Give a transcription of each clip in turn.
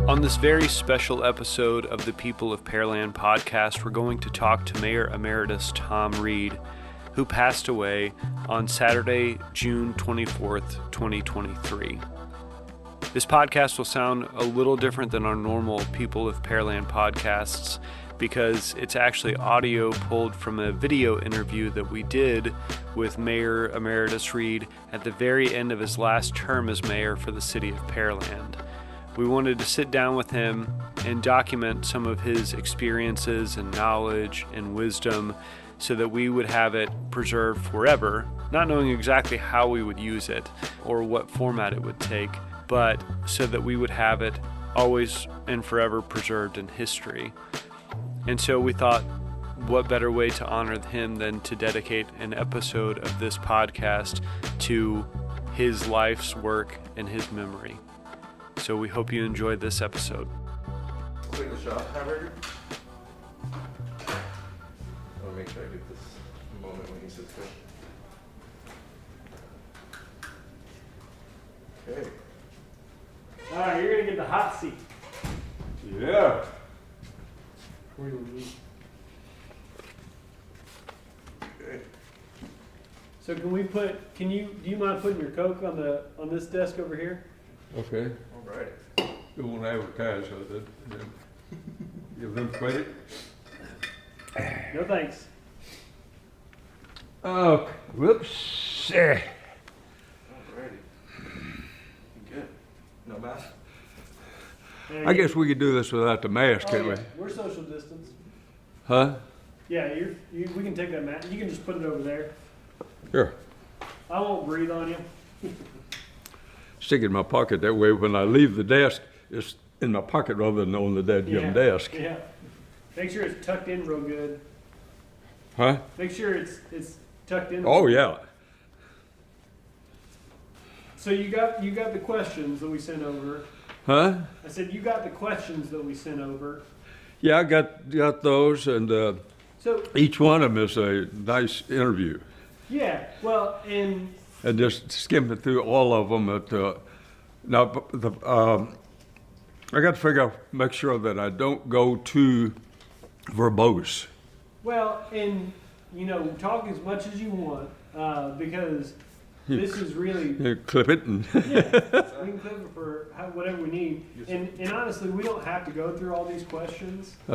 On this very special episode of the People of Pearland podcast, we're going to talk to Mayor Emeritus Tom Reid, who passed away on Saturday, June 24th, 2023. This podcast will sound a little different than our normal People of Pearland podcasts because it's actually audio pulled from a video interview that we did with Mayor Emeritus Reid at the very end of his last term as mayor for the city of Pearland. We wanted to sit down with him and document some of his experiences and knowledge and wisdom so that we would have it preserved forever, not knowing exactly how we would use it or what format it would take, but so that we would have it always and forever preserved in history. And so we thought, what better way to honor him than to dedicate an episode of this podcast to his life's work and his memory. So we hope you enjoyed this episode. Take the shot, hamburger. I want to make sure I get this moment when he sits there. Okay. All right, you're gonna get the hot seat. Yeah. Okay. So do you mind putting your Coke on this desk over here? Okay, All right. we won't advertise that, give them credit. No thanks. Oh, whoops. Alrighty. Good. No mask? I guess we could do this without the mask, can't we? We're social distance. Huh? Yeah, we can take that mask. You can just put it over there. Sure. I won't breathe on you. Stick it in my pocket, that way when I leave the desk, it's in my pocket rather than on the dead desk. Yeah. Make sure it's tucked in real good. Huh? Make sure it's tucked in. Oh, yeah. So you got the questions that we sent over. Huh? I said you got the questions that we sent over. Yeah, I got those, and So each one of them is a nice interview. yeah, well, and just skimming through all of them. I got to figure out, make sure that I don't go too verbose. well, and talk as much as you want because this is really You clip it and we can clip it for whatever we need. And honestly, we don't have to go through all these questions. I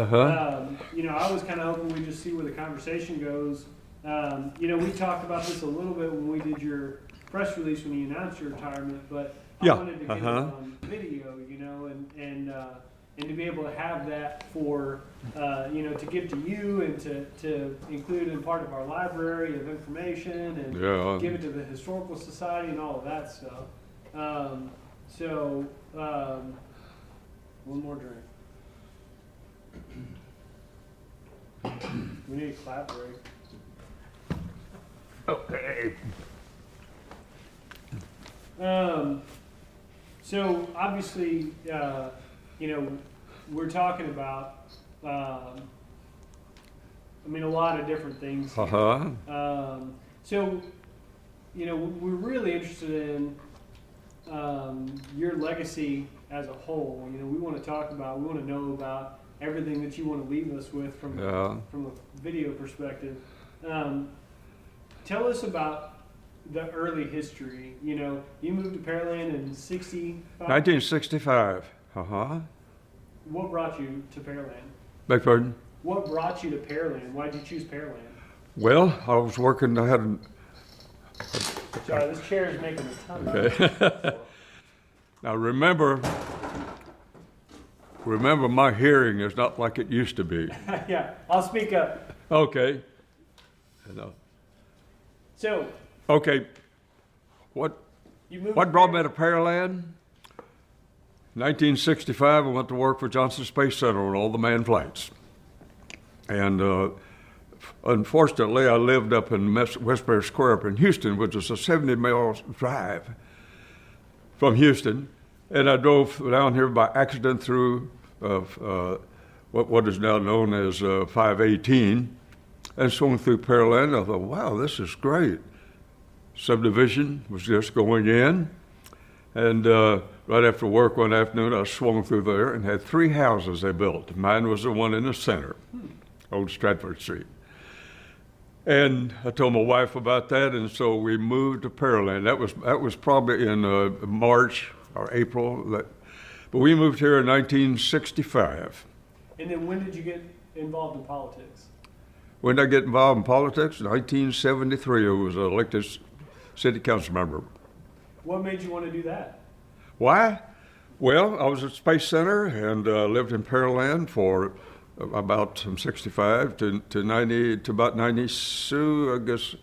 was kind of hoping we just see where the conversation goes. We talked about this a little bit when we did your press release when you announced your retirement, but I wanted to get it on video, and to be able to have that for, to give to you and to include in part of our library of information and give it to the Historical Society and all of that stuff. One more drink. We need a clap break. okay. So obviously, we're talking about, a lot of different things. So, we're really interested in your legacy as a whole. We want to know about everything that you want to leave us with from a video perspective. Tell us about the early history. You moved to Pearland in 1965. What brought you to Pearland? Beg pardon? What brought you to Pearland? Why did you choose Pearland? Well, I was working, I had Sorry, this chair is making a ton of okay. Now remember my hearing is not like it used to be. Yeah, I'll speak up. Okay. So, Okay, what brought me to Pearland? 1965, I went to work for Johnson Space Center on all the manned flights. And unfortunately, I lived up in Westbury Square up in Houston, which is a 70-mile drive from Houston. And I drove down here by accident through what is now known as 518, and swung through Pearland. I thought, wow, this is great. Subdivision was just going in. And right after work one afternoon, I swung through there and had 3 houses they built. Mine was the one in the center, Old Stratford Street. And I told my wife about that, and so we moved to Pearland. That was probably in March or April. But we moved here in 1965. And then when did you get involved in politics? When did I get involved in politics? In 1973, I was elected city council member. What made you want to do that? Why? Well, I was at Space Center and lived in Pearland for about from 65 to 90 to about 92, I guess,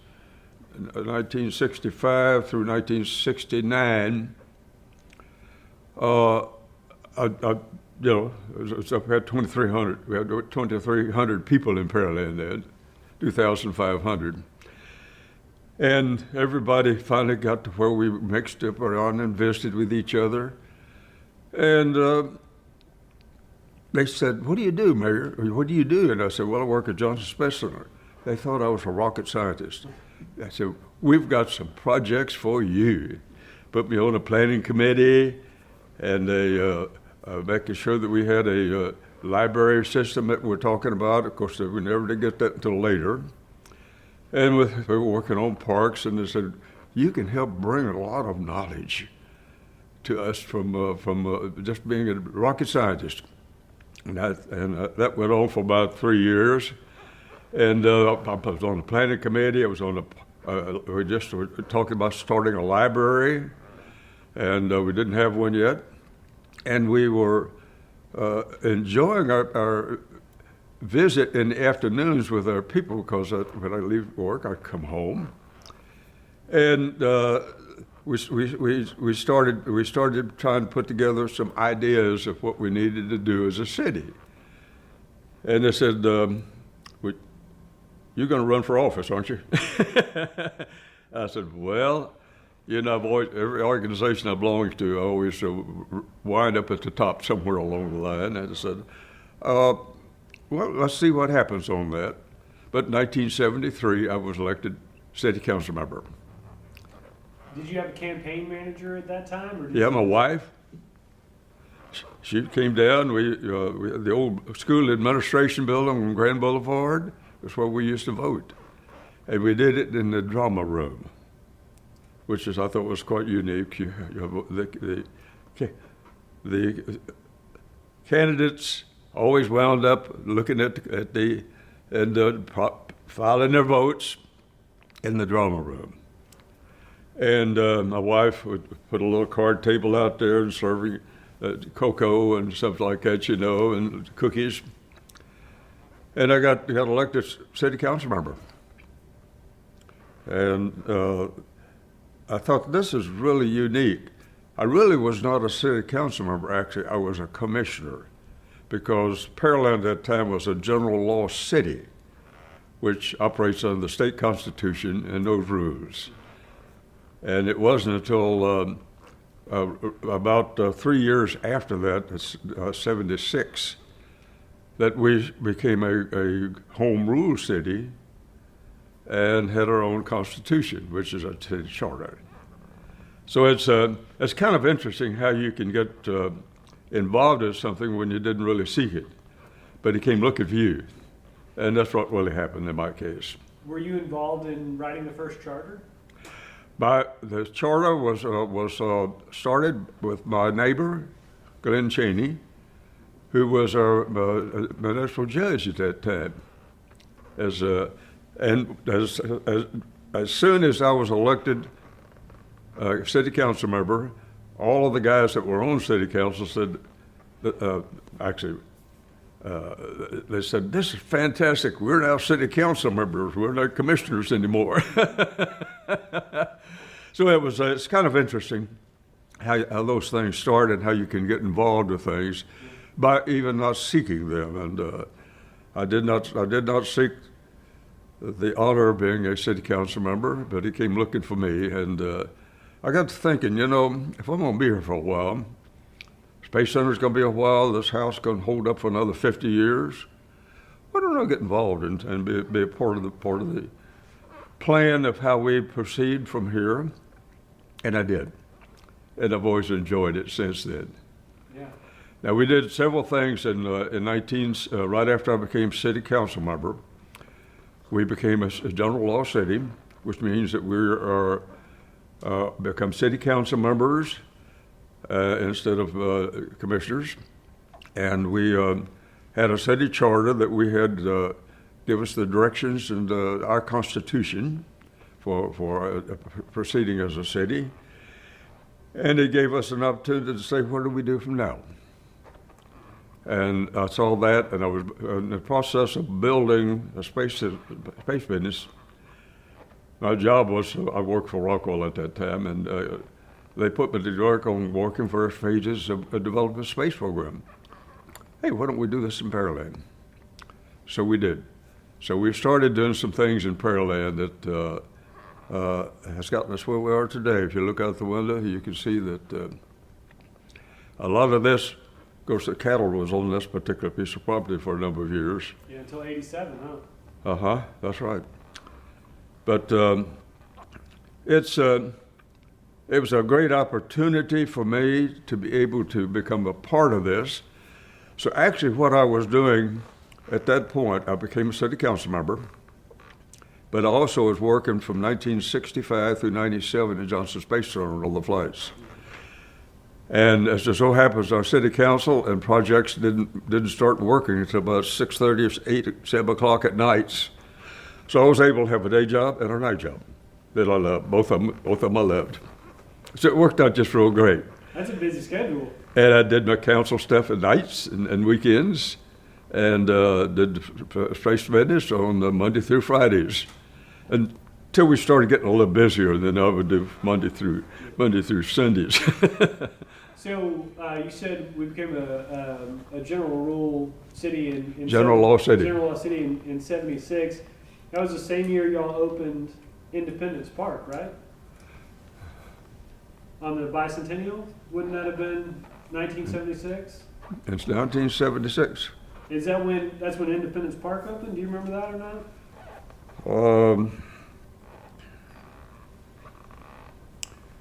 1965 through 1969. We had 2,300. We had 2,300 people in Pearland then, 2,500. And everybody finally got to where we mixed up around and visited with each other. And they said, "What do you do, Mayor? What do you do?" And I said, "Well, I work at Johnson Space Center." They thought I was a rocket scientist. I said, "We've got some projects for you." Put me on a planning committee, and they making sure that we had a library system that we're talking about. Of course, we never did get that until later. And we were working on parks, and they said, "You can help bring a lot of knowledge to us from just being a rocket scientist." And that went on for about 3 years. And I was on the planning committee. I was on we just were talking about starting a library, and we didn't have one yet. And we were enjoying our visit in the afternoons with our people, because when I leave work, I come home. And we started trying to put together some ideas of what we needed to do as a city. And they said, "You're going to run for office, aren't you?" I said, "Well, I've always, every organization I belong to, I always wind up at the top somewhere along the line." And I said, "Well, let's see what happens on that." But in 1973, I was elected city council member. Did you have a campaign manager at that time? Or Yeah, my wife. She came down. We had the old school administration building on Grand Boulevard. That's where we used to vote. And we did it in the drama room, which I thought was quite unique. The candidates always wound up looking at filing their votes in the drama room. And my wife would put a little card table out there and serving cocoa and stuff like that, and cookies. And I got elected city council member. And I thought, this is really unique. I really was not a city council member, actually. I was a commissioner, because Pearland at that time was a general law city, which operates under the state constitution and those rules. And it wasn't until about 3 years after that, 76, that we became a home rule city and had our own constitution, which is a city charter. So it's kind of interesting how you can get involved in something when you didn't really seek it, but it came looking for you. And that's what really happened in my case. Were you involved in writing the first charter? The charter was started with my neighbor, Glenn Cheney, who was our municipal judge at that time. As soon as I was elected city council member, all of the guys that were on city council said, they said, "This is fantastic. We're now city council members. We're not commissioners anymore." So it's kind of interesting how those things start and how you can get involved with things by even not seeking them. And I did not seek the honor of being a city council member, but he came looking for me. And I got to thinking, if I'm going to be here for a while, Space Center's going to be a while, this house is going to hold up for another 50 years, why don't I get involved and be a part of the plan of how we proceed from here? And I did. and I've always enjoyed it since then. Yeah. Now, we did several things right after I became city council member. We became a general law city, which means that we are become city council members instead of commissioners. And we had a city charter that we had give us the directions and our constitution for proceeding as a city. And it gave us an opportunity to say, what do we do from now? And I saw that, and I was in the process of building a space business. My job was, I worked for Rockwell at that time, and they put me to work on working first phases of a development space program. Hey, why don't we do this in Pearland? So we did. So we started doing some things in Pearland that has gotten us where we are today. If you look out the window, you can see that a lot of this, of course, the cattle was on this particular piece of property for a number of years. Yeah, until 87, huh? Uh-huh, that's right. But it was a great opportunity for me to be able to become a part of this. So actually what I was doing at that point, I became a city council member, but I also was working from 1965 through 97 in Johnson Space Center on all the flights. And as it so happens, our city council and projects didn't start working until about 6:30 or 8, 7 o'clock at nights. So I was able to have a day job and a night job that I loved. Both of them I loved. So it worked out just real great. That's a busy schedule. And I did my council stuff at nights and weekends, and did space business on Monday through Fridays, until we started getting a little busier. Then I would do Monday through Sundays. So you said we became a general rule city in General law city. General law city in 76. That was the same year y'all opened Independence Park, right? On the bicentennial? Wouldn't that have been 1976? It's 1976. Is that's when Independence Park opened? Do you remember that or not?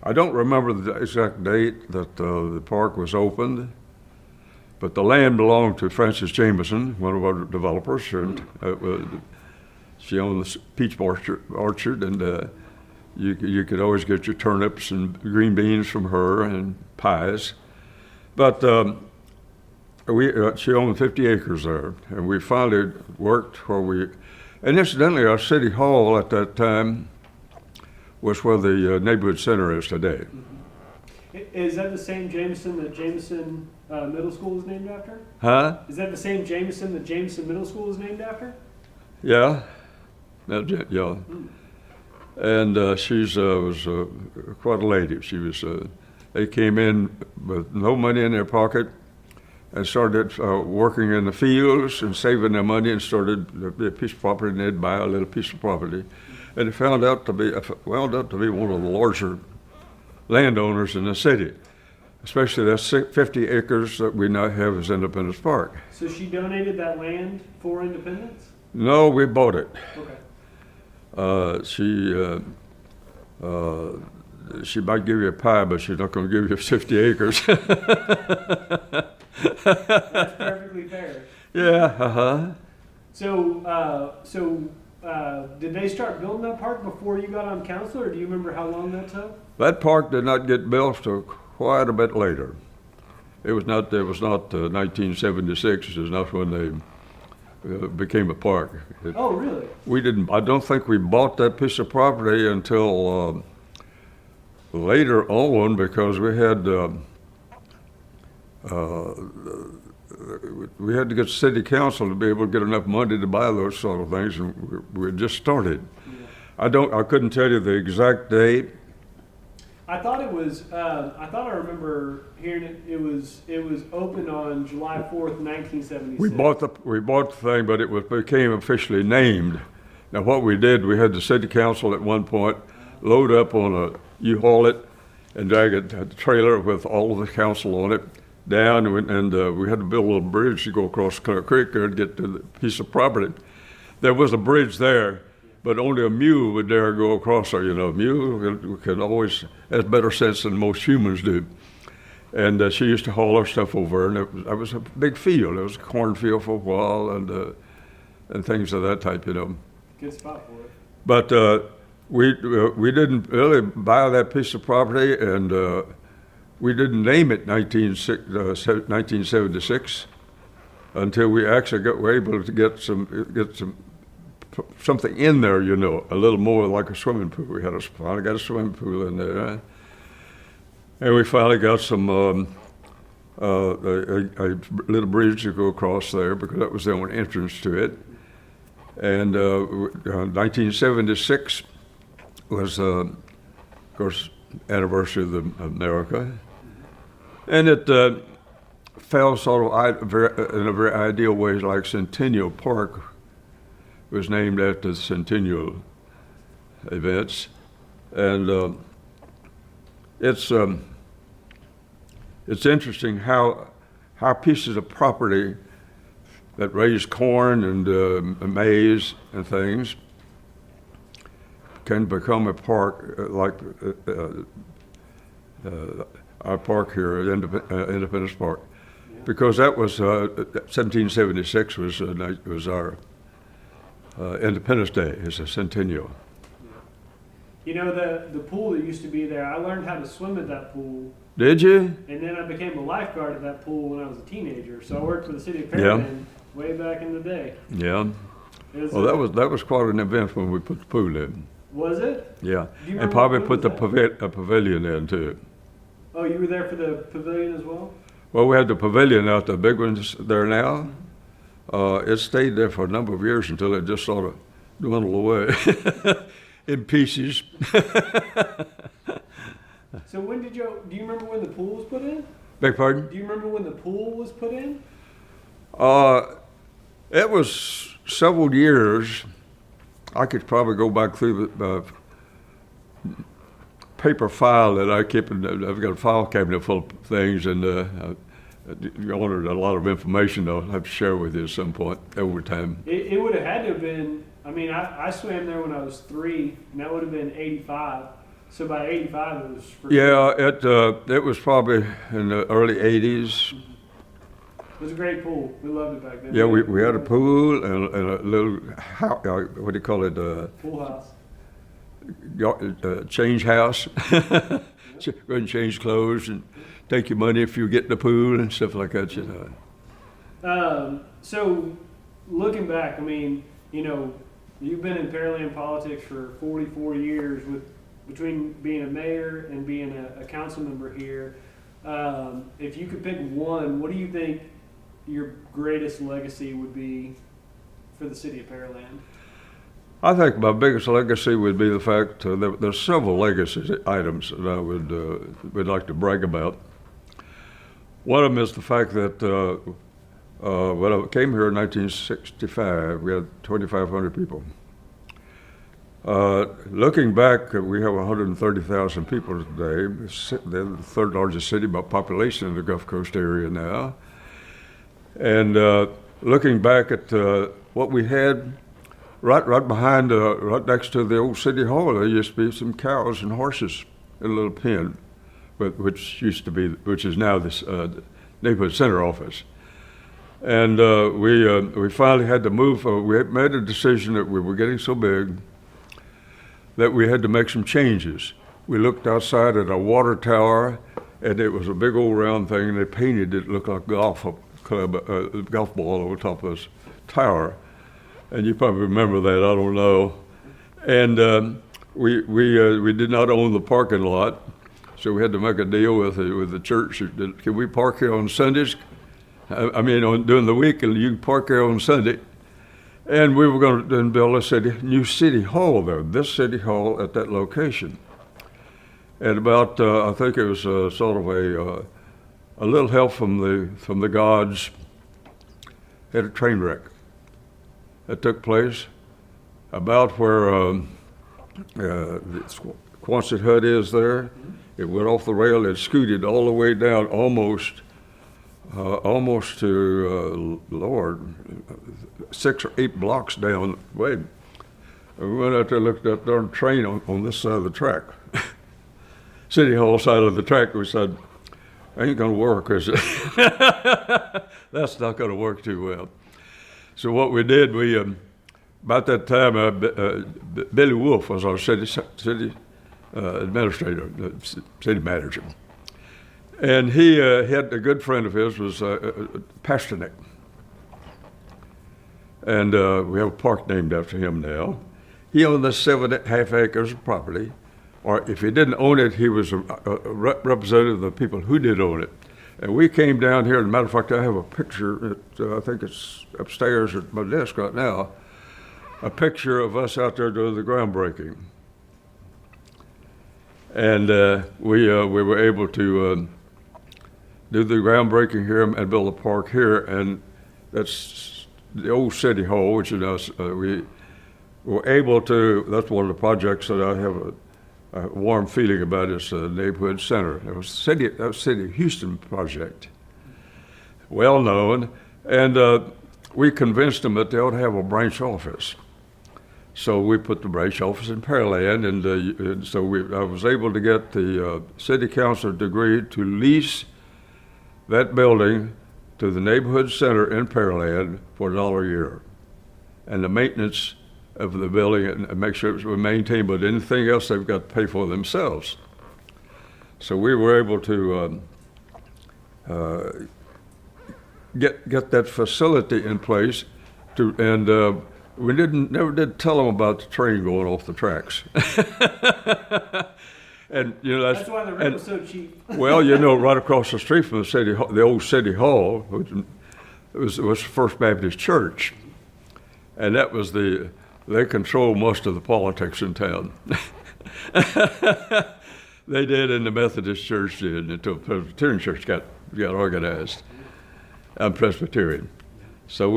I don't remember the exact date that the park was opened, but the land belonged to Frances Jameson, one of our developers, and she owned the peach orchard, and you could always get your turnips and green beans from her and pies. But she owned 50 acres there, and we finally worked and incidentally, our city hall at that time was where the neighborhood center is today. Mm-hmm. Is that the same Jameson that Jameson Middle School is named after? Huh? Is that the same Jameson that Jameson Middle School is named after? Yeah, that's it, yeah. Mm. And she was quite a lady. She was. They came in with no money in their pocket and started working in the fields and saving their money, and started a piece of property, and they'd buy a little piece of property. And it wound up to be one of the larger landowners in the city, especially that 50 acres that we now have as Independence Park. So she donated that land for Independence? No, we bought it. Okay. She might give you a pie, but she's not going to give you 50 acres. That's perfectly fair. Yeah, uh-huh. So did they start building that park before you got on council, or do you remember how long that took? That park did not get built till quite a bit later. It was not 1976. It was not when they became a park. Oh, really? I don't think we bought that piece of property until later on, because we had to get city council to be able to get enough money to buy those sort of things, and we had just started. Yeah. I couldn't tell you the exact date. I thought it was. I remember hearing it was opened on July 4th, 1976. We bought the thing, but it became officially named. Now what we did, we had the city council at one point load up on a U-Haul it and drag a trailer with all of the council on it down, and we had to build a little bridge to go across Clear Creek there to get to the piece of property. There was a bridge there, but only a mule would dare go across there. A mule can always has better sense than most humans do. And she used to haul our stuff over, and it was a big field. It was a cornfield for a while, and things of that type. Good spot for it. But we didn't really buy that piece of property, and we didn't name it 1976 until we actually were able to get something in there, a little more like a swimming pool. We finally got a swimming pool in there, and we finally got some a little bridge to go across there because that was the only entrance to it. And 1976 was, of course, anniversary of America, and it fell sort of in a very ideal way, like Centennial Park was named after the Centennial events, and it's interesting how pieces of property that raise corn and maize and things can become a park like our park here at Independence Park, because that was 1776 was our Independence Day. It's a centennial. The pool that used to be there, I learned how to swim at that pool. Did you? And then I became a lifeguard at that pool when I was a teenager. So I worked for the city of Pearland way back in the day. Yeah. Well, that was quite an event when we put the pool in. Was it? Yeah. And probably put a pavilion in too. Oh, you were there for the pavilion as well? Well, we had the pavilion out, the big one's there now. It stayed there for a number of years until it just sort of dwindled away in pieces. So do you remember when the pool was put in? Beg pardon? Do you remember when the pool was put in? It was several years. I could probably go back through the paper file that I keep. I've got a file cabinet full of things, and you ordered a lot of information I'll have to share with you at some point over time. It would have had to have been, I swam there when I was 3, and that would have been 85. So by 85 it was for it was probably in the early 80s. It was a great pool. We loved it back then. Yeah, we had a pool and a little house, what do you call it? Pool house. Change house. Go and change clothes and take your money if you get in the pool and stuff like that. So looking back, you've been in Pearland politics for 44 years between being a mayor and being a council member here. If you could pick one, what do you think your greatest legacy would be for the city of Pearland? I think my biggest legacy would be the fact that there's several legacy items that I would like to brag about. One of them is the fact that when I came here in 1965, we had 2,500 people. Looking back, we have 130,000 people today. They're the third largest city by population in the Gulf Coast area now. And looking back at what we had, right behind, right next to the old city hall, there used to be some cows and horses in a little pen, which is now this neighborhood center office. And we finally had to move. We had made a decision that we were getting so big that we had to make some changes. We looked outside at a water tower, and it was a big old round thing, and they painted it, looked like a golf ball over top of this tower. And you probably remember that, I don't know. And we did not own the parking lot, so we had to make a deal with the church. Can we park here on Sundays? During the week, and you can park here on Sunday. And we were going to then build a new city hall there, this city hall at that location. And about, I think it was sort of a little help from the gods, had a train wreck that took place about where the Quonset hut is there. It went off the rail, it scooted all the way down almost to, 6 or 8 blocks down the way. And we went out there, looked at that darn train on this side of the track. City Hall side of the track. We said, ain't gonna work, is it? That's not gonna work too well. So what we did, about that time, Billy Wolf was our city administrator, city manager. And he had a good friend of his was Pasternak. And we have a park named after him now. He owned the 7.5 acres of property. Or if he didn't own it, he was a representative of the people who did own it. And we came down here, as a matter of fact, I have a picture, I think it's upstairs at my desk right now, a picture of us out there doing the groundbreaking. And we were able to do the groundbreaking here and build a park here, and that's the old City Hall, which is us. We were able to, that's one of the projects that I have a warm feeling about, is the neighborhood center. It was City of Houston project, well known, and we convinced them that they ought to have a branch office. So we put the branch office in Pearland, and so I was able to get the city council to agree to lease that building to the neighborhood center in Pearland for $1 a year, and the maintenance of the building and make sure it was maintained, but anything else they've got to pay for themselves. So we were able to get that facility in place, and we never did tell them about the train going off the tracks. And that's why the rent was so cheap. Well, right across the street from the old City Hall, which was First Baptist Church, and that was they control most of the politics in town. They did, and the Methodist Church did, until the Presbyterian Church got organized. I'm Presbyterian. So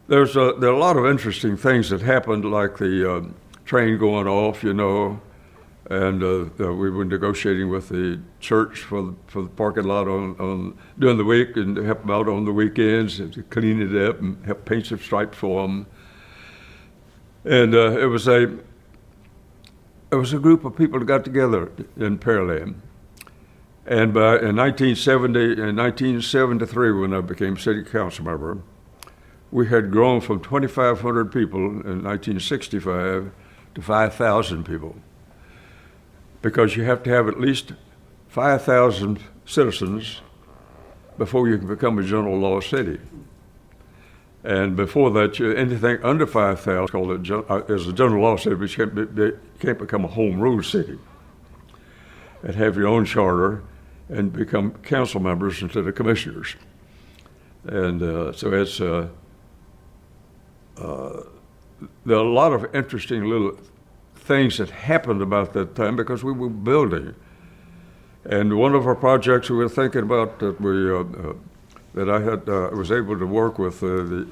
there are a lot of interesting things that happened, like the train going off, and we were negotiating with the church for the parking lot on during the week, and help them out on the weekends, and to clean it up and help paint some stripes for them. And it was a group of people that got together in Pearland. And in 1973, when I became city council member, we had grown from 2,500 people in 1965 to 5,000 people, because you have to have at least 5,000 citizens before you can become a general law city. And before that, anything under 5,000 is a general law city, but you can't become a home rule city and have your own charter and become council members instead of commissioners. And so it's there are a lot of interesting little things that happened about that time because we were building. And one of our projects we were thinking about that I was able to work with the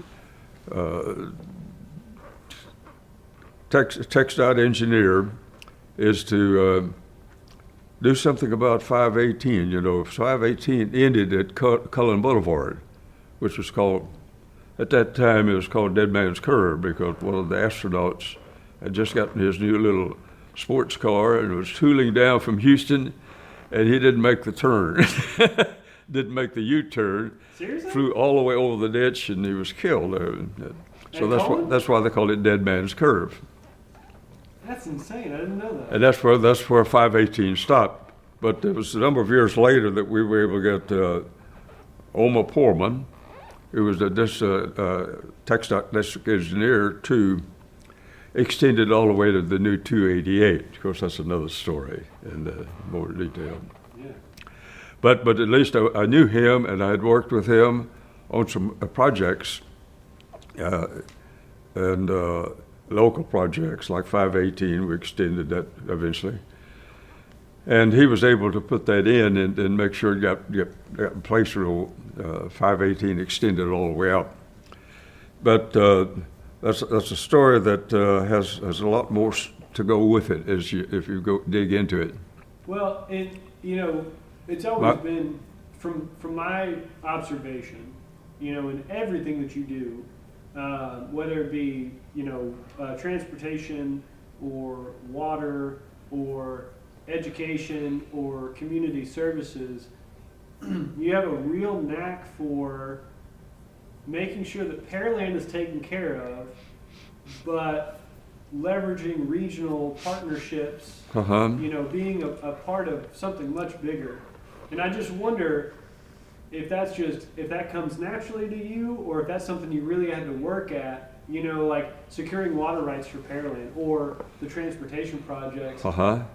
TxDOT engineer is to do something about 518. 518 ended at Cullen Boulevard, which was called, at that time it was called Dead Man's Curve, because one of the astronauts had just gotten his new little sports car and was tooling down from Houston, and he didn't make the turn. Didn't make the U-turn. Seriously? Flew all the way over the ditch, and he was killed. So that's why they called it Dead Man's Curve. That's insane. I didn't know that. And that's where 518 stopped. But it was a number of years later that we were able to get Oma Poorman, who was this TxDOT district engineer, to extend it all the way to the new 288. Of course, that's another story in more detail. But at least I knew him, and I had worked with him on some projects, and local projects like 518. We extended that eventually, and he was able to put that in and make sure it got in place where 518 extended all the way out. But that's a story that has a lot more to go with it if you go dig into it. Well, it's always been, from my observation, in everything that you do, whether it be, transportation or water or education or community services, you have a real knack for making sure that Pearland is taken care of, but leveraging regional partnerships, being a part of something much bigger. And I just wonder if that comes naturally to you, or if that's something you really had to work at, like securing water rights for Pearland or the transportation projects. How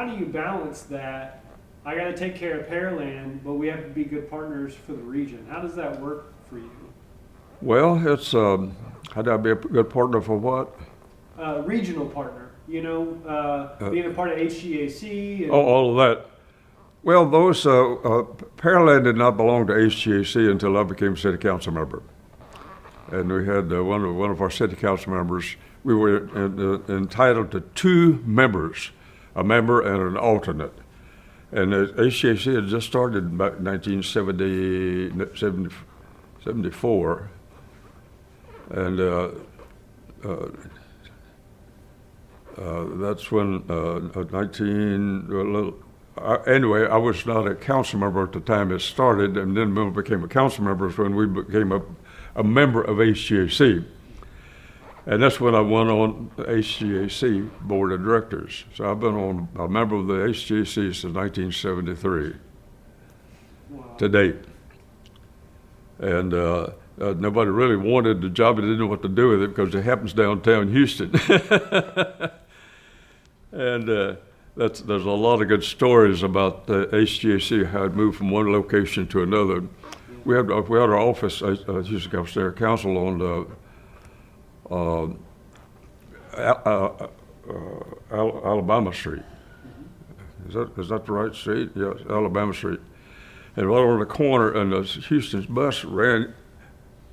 do you balance that? I got to take care of Pearland, but we have to be good partners for the region. How does that work for you? Well, it's how do I be a good partner for what? Regional partner, being a part of HGAC. And all of that. Well, those Pearland did not belong to HGAC until I became city council member, and we had one of our city council members. We were entitled to 2 members, a member and an alternate. And HGAC had just started back in 1974, and that's when anyway, I was not a council member at the time it started, and then when we became a council member when we became a member of HGAC. And that's when I went on the HGAC board of directors. So I've been a member of the HGAC since 1973 to date. And nobody really wanted the job. They didn't know what to do with it because it happens downtown Houston. And there's a lot of good stories about the HGAC, how it moved from one location to another. We had our office, Houston County Council, on Alabama Street. Is that the right street? Yes, Alabama Street. And right on the corner, and Houston's bus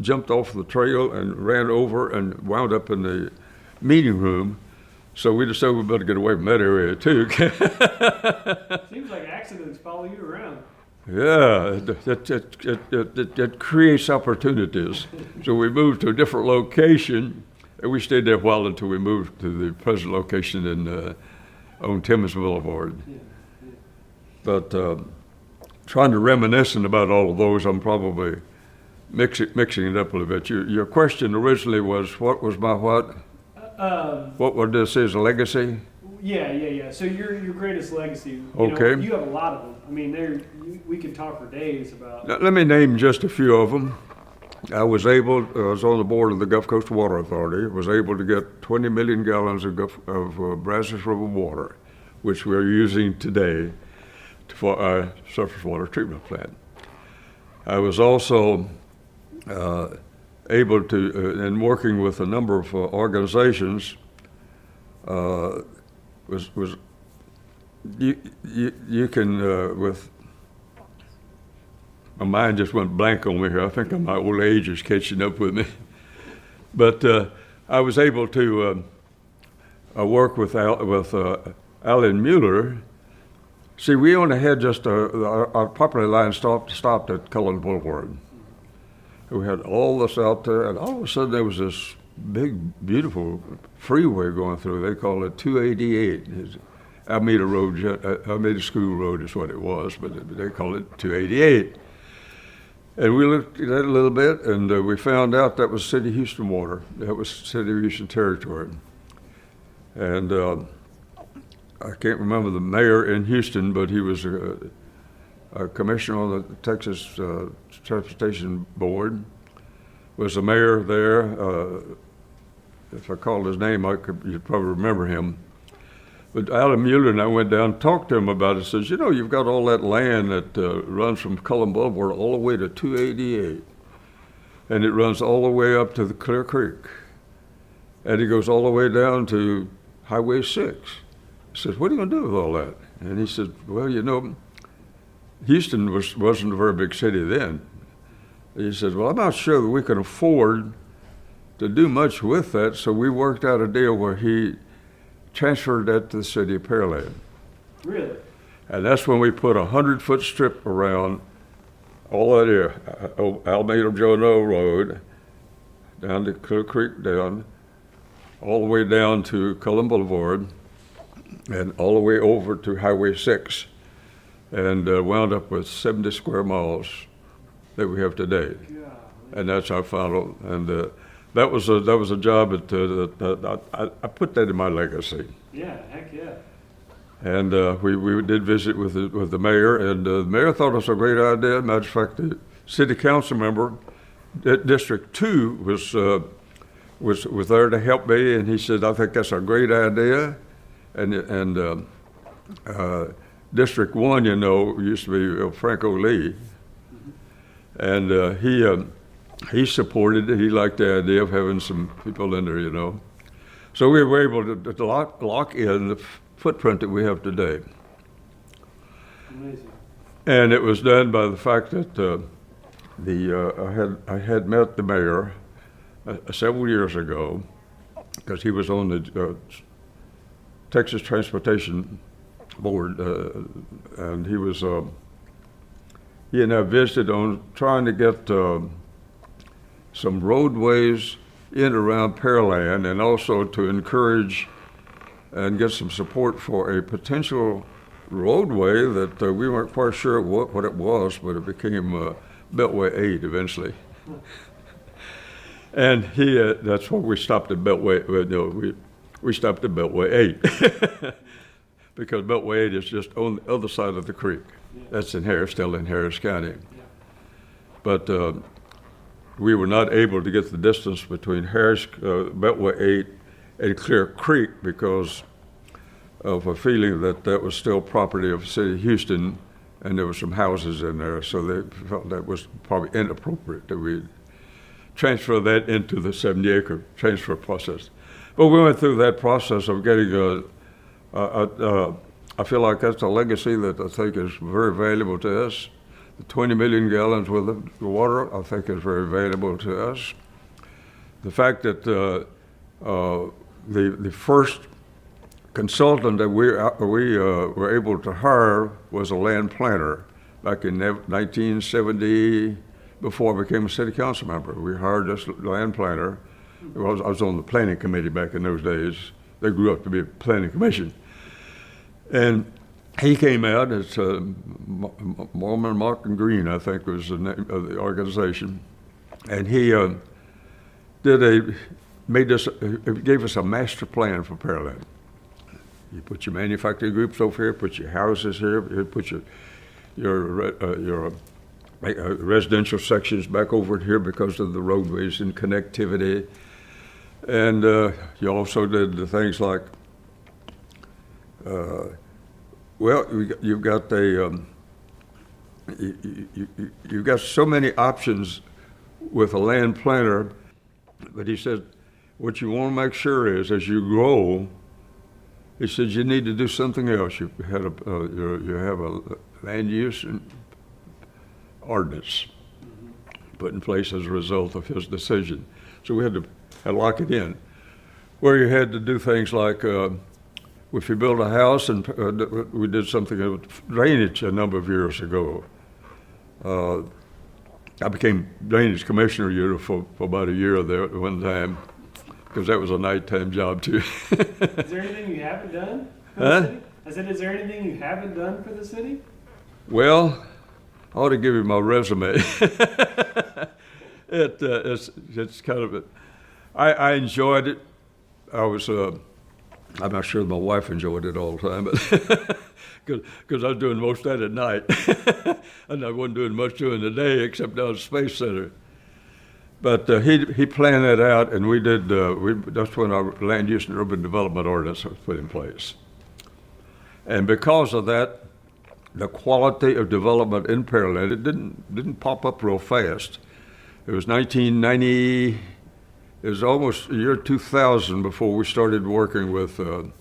jumped off the trail and ran over and wound up in the meeting room. So we decided we better get away from that area too. Seems like accidents follow you around. Yeah, it creates opportunities. So we moved to a different location, and we stayed there a while until we moved to the present location on Timmons Boulevard. But trying to reminiscent about all of those, I'm probably mixing it up a little bit. Your question originally was, what was my what? What would this is a legacy? Yeah. So your greatest legacy. Okay. You have a lot of them. I mean, we could talk for days about. Now, let me name just a few of them. I was on the board of the Gulf Coast Water Authority. Was able to get 20 million gallons of Brazos River water, which we're using today for our surface water treatment plant. I was also able to, in working with a number of organizations, you can with my mind just went blank on me here. I think my old age is catching up with me. But I was able to work with Alan Mueller. See, we only had just our property line stopped at Cullen Boulevard. We had all this out there, and all of a sudden there was this big, beautiful freeway going through. They call it 288. Alameda School Road is what it was, but they call it 288. And we looked at it a little bit, and we found out that was City of Houston water. That was City of Houston territory. And I can't remember the mayor in Houston, but he was a commissioner on the Texas Transportation Board, was the mayor there. If I called his name, you'd probably remember him. But Alan Mueller and I went down and talked to him about it. Says, you've got all that land that runs from Cullen Boulevard all the way to 288. And it runs all the way up to the Clear Creek. And it goes all the way down to Highway 6. He says, what are you going to do with all that? And he said, well, Houston wasn't a very big city then. He said, well, I'm not sure that we can afford to do much with that, so we worked out a deal where he transferred that to the city of Pearland. Really? And that's when we put a 100-foot strip around all that area, Alameda Joe Road, down to Clear Creek down, all the way down to Cullen Boulevard, and all the way over to Highway 6, and wound up with 70 square miles that we have today. Yeah. And that's our final. And that was a job that I put that in my legacy. Yeah, heck yeah. And we did visit with the mayor, and the mayor thought it was a great idea. Matter of fact, the city council member, District 2, was there to help me, and he said, "I think that's a great idea." And District 1, used to be Franco Lee, and he supported it. He liked the idea of having some people in there, So we were able to lock in the footprint that we have today. Amazing. And it was done by the fact that I had met the mayor several years ago, because he was on the Texas Transportation Board, and he and I visited on trying to get some roadways in around Pearland, and also to encourage and get some support for a potential roadway that we weren't quite sure what it was, but it became Beltway 8 eventually. And that's why we stopped at Beltway. We stopped at Beltway 8 because Beltway 8 is just on the other side of the creek. Yeah. That's still in Harris County. Yeah. But we were not able to get the distance between Beltway 8 and Clear Creek because of a feeling that was still property of the city of Houston, and there were some houses in there, so they felt that was probably inappropriate that we transfer that into the 70-acre transfer process. But we went through that process of getting I feel like that's a legacy that I think is very valuable to us. The 20 million gallons worth of water, I think, is very valuable to us. The fact that the first consultant that we were able to hire was a land planner back in 1970, before I became a city council member. We hired this land planner. I was on the planning committee back in those days. They grew up to be a planning commission. And he came out as Mormon Mark and Green, I think was the name of the organization. And he gave us a master plan for Pearland. You put your manufacturing groups over here, put your houses here, you put your residential sections back over here because of the roadways and connectivity. And you also did the things like, you've got so many options with a land planner, but he said, what you want to make sure is, as you grow, he said, you need to do something else. You have a land use and ordinance put in place as a result of his decision. So we had to lock it in, where you had to do things like, if you build a house, and we did something with drainage a number of years ago. I became drainage commissioner for about a year there at one time, because that was a nighttime job too. Is there anything you haven't done for the city? I said, is there anything you haven't done for the city? Well, I ought to give you my resume. It's kind of I enjoyed it. I'm not sure my wife enjoyed it all the time, but because I was doing most of that at night, and I wasn't doing much during the day except down at the Space Center. But he planned that out, and we did. That's when our land use and urban development ordinance was put in place. And because of that, the quality of development in Pearland, it didn't pop up real fast. It was 1990. It was almost the year 2000 before we started working with the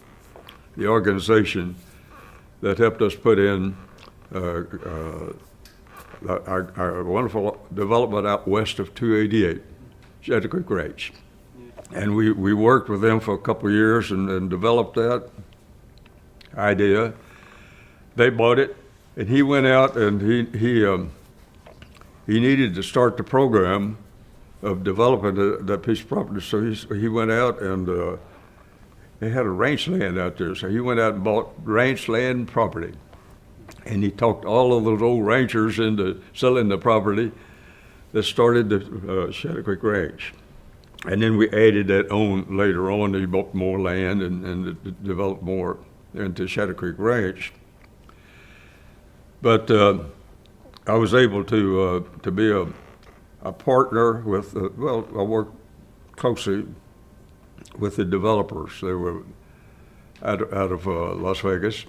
organization that helped us put in our wonderful development out west of 288, Shadow Creek Ranch. And we worked with them for a couple of years and developed that idea. They bought it, and he went out and he needed to start the program of developing that piece of property. So he went out and they had a ranch land out there. So he went out and bought ranch land property. And he talked all of those old ranchers into selling the property that started the Shadow Creek Ranch. And then we added that on later on. He bought more land and developed more into Shadow Creek Ranch. But I was able to be a partner with, I worked closely with the developers. They were out of Las Vegas.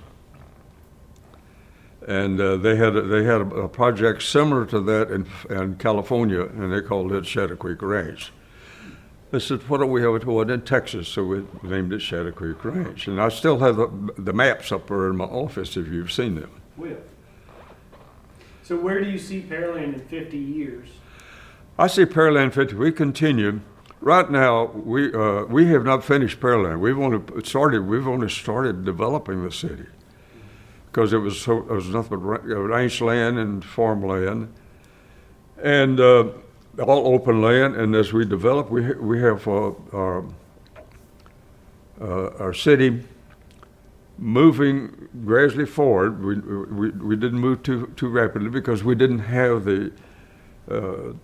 And they had a project similar to that in California, and they called it Shadow Creek Ranch. They said, "What do we have one in Texas?" So we named it Shadow Creek Ranch. And I still have the maps up there in my office if you've seen them. Will. So where do you see Pearland in 50 years? I see Pearland 50. We continue. Right now, we have not finished Pearland. We've only started developing the city, because it was nothing but ranch land and farmland, and all open land. And as we develop, we have our city moving gradually forward. We didn't move too rapidly because we didn't have the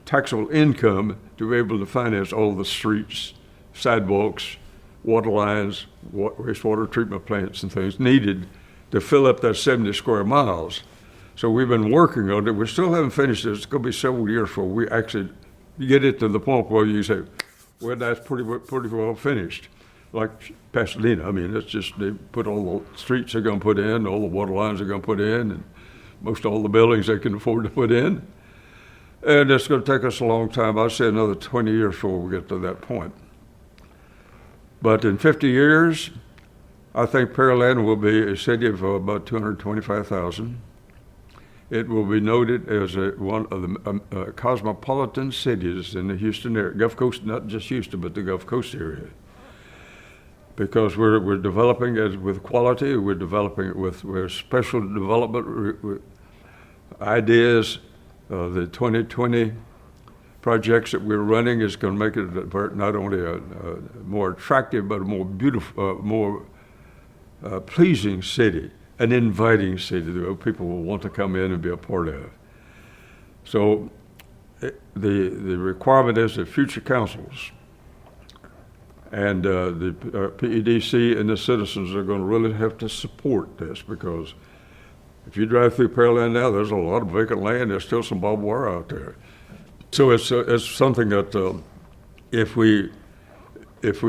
taxable income to be able to finance all the streets, sidewalks, water lines, wastewater treatment plants, and things needed to fill up that 70 square miles. So we've been working on it. We still haven't finished it. It's going to be several years before we actually get it to the point where you say, well, that's pretty well finished. Like Pasadena, I mean, it's just they put all the streets they're going to put in, all the water lines they're going to put in, and most all the buildings they can afford to put in. And it's going to take us a long time. I'd say another 20 years before we get to that point. But in 50 years, I think Pearland will be a city of about 225,000. It will be noted as one of the cosmopolitan cities in the Houston area, Gulf Coast, not just Houston, but the Gulf Coast area. Because we're developing it with quality, we're developing it with special development ideas. The 2020 projects that we're running is going to make it not only a more attractive, but a more beautiful, more pleasing city, an inviting city that people will want to come in and be a part of. So the requirement is that future councils and the PEDC and the citizens are going to really have to support this, because if you drive through Pearland now, there's a lot of vacant land. There's still some barbed wire out there. So it's something that if we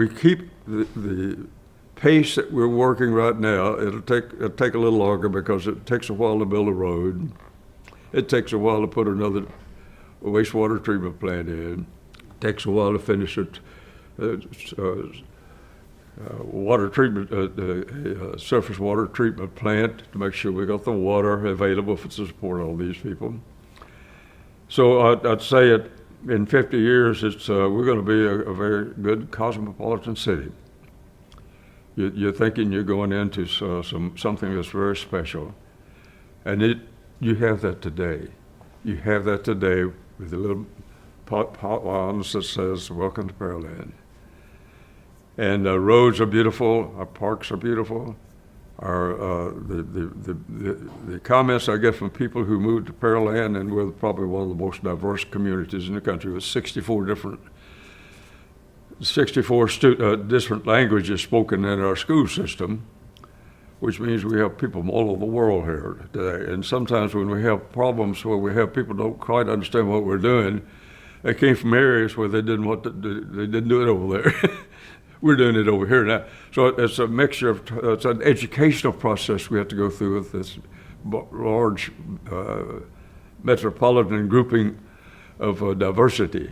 keep the pace that we're working right now, it'll take a little longer, because it takes a while to build a road. It takes a while to put another wastewater treatment plant in. It takes a while to finish it. Water treatment, surface water treatment plant, to make sure we got the water available to support all these people. So I'd say it in 50 years, we're going to be a very good cosmopolitan city. You're thinking you're going into something that's very special, and you have that today. You have that today with the little pot lawns that says "Welcome to Pearland." And roads are beautiful. Our parks are beautiful. The comments I get from people who moved to Pearland, and we're probably one of the most diverse communities in the country, with 64 different different languages spoken in our school system, which means we have people from all over the world here today. And sometimes when we have problems where we have people don't quite understand what we're doing, they came from areas where they didn't do it over there. We're doing it over here now. So it's a mixture of, it's an educational process we have to go through with this large metropolitan grouping of diversity.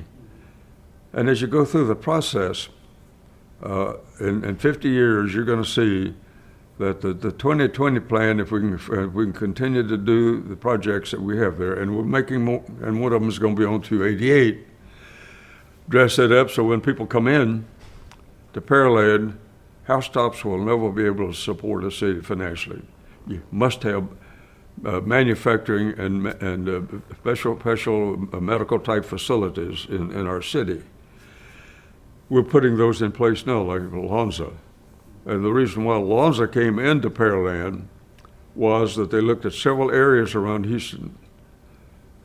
And as you go through the process, in 50 years, you're going to see that the 2020 plan, if we can continue to do the projects that we have there, and we're making more, and one of them is going to be on 288, dress it up so when people come in to Pearland, housetops will never be able to support a city financially. You must have manufacturing and special medical type facilities in our city. We're putting those in place now, like Lonza. And the reason why Lonza came into Pearland was that they looked at several areas around Houston.